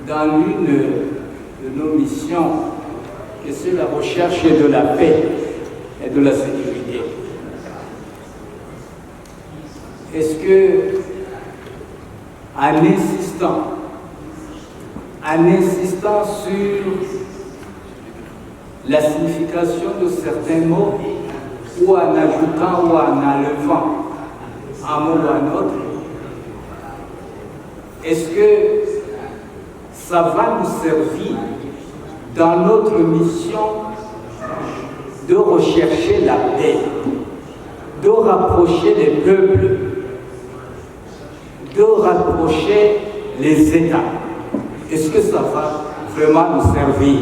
dans l'une de nos missions, que c'est la recherche de la paix et de la sécurité. Est-ce que, en insistant sur la signification de certains mots, ou en ajoutant ou en enlevant un mot ou un autre, est-ce que ça va nous servir dans notre mission de rechercher la paix, de rapprocher les peuples, de rapprocher les États? Est-ce que ça va vraiment nous servir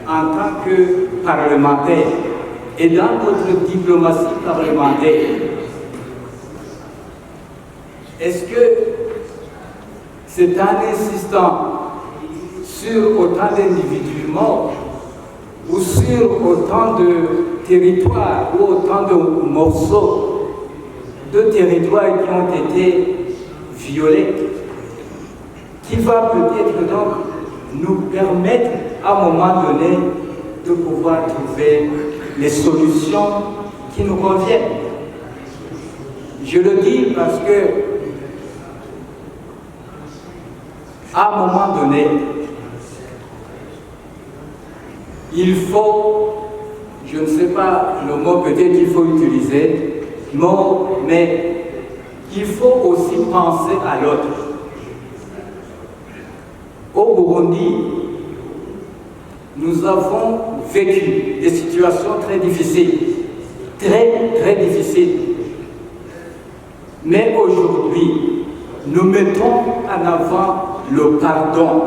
en tant que parlementaires et dans notre diplomatie parlementaire? Est-ce que c'est en insistant sur autant d'individus morts ou sur autant de territoires ou autant de morceaux de territoires qui ont été violés qui va peut-être donc nous permettre à un moment donné de pouvoir trouver les solutions qui nous conviennent? Je le dis parce que à un moment donné, il faut, je ne sais pas le mot peut-être qu'il faut utiliser, mais il faut aussi penser à l'autre. Au Burundi, nous avons vécu des situations très difficiles, très difficiles. Mais aujourd'hui, nous mettons en avant le pardon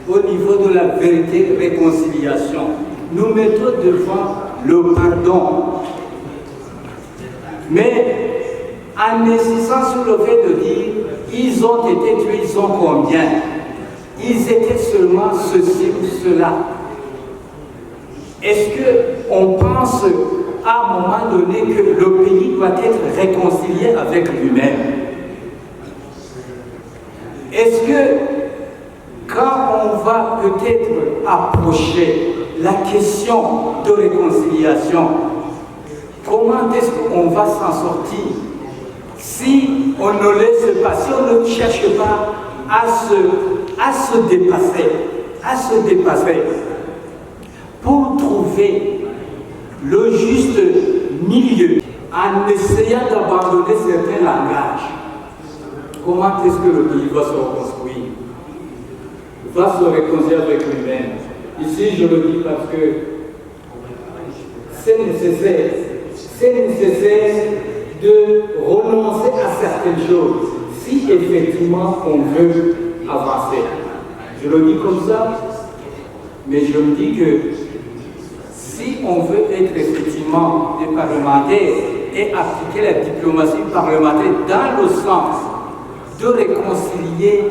au niveau de la vérité et réconciliation. Nous mettons devant le pardon. Mais en insistant sur le fait de dire ils ont été tués, ils ont combien? Ils étaient seulement ceci ou cela. Est-ce qu'on pense à un moment donné que le pays doit être réconcilié avec lui-même? Est-ce que quand on va peut-être approcher la question de réconciliation, comment est-ce qu'on va s'en sortir si on ne laisse pas, si on ne cherche pas à se dépasser pour trouver le juste milieu en essayant d'abandonner certains langages? Comment est-ce que le pays va se reconstruire, va se réconcilier avec lui-même? Ici, je le dis parce que c'est nécessaire de renoncer à certaines choses si effectivement on veut avancer. Je le dis comme ça, mais je me dis que si on veut être effectivement des parlementaires et appliquer la diplomatie parlementaire dans le sens de réconcilier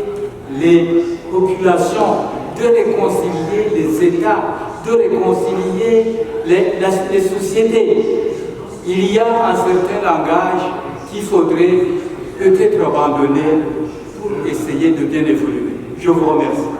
les populations, de réconcilier les États, de réconcilier les sociétés, il y a un certain langage qu'il faudrait peut-être abandonner pour essayer de bien évoluer. Je vous remercie.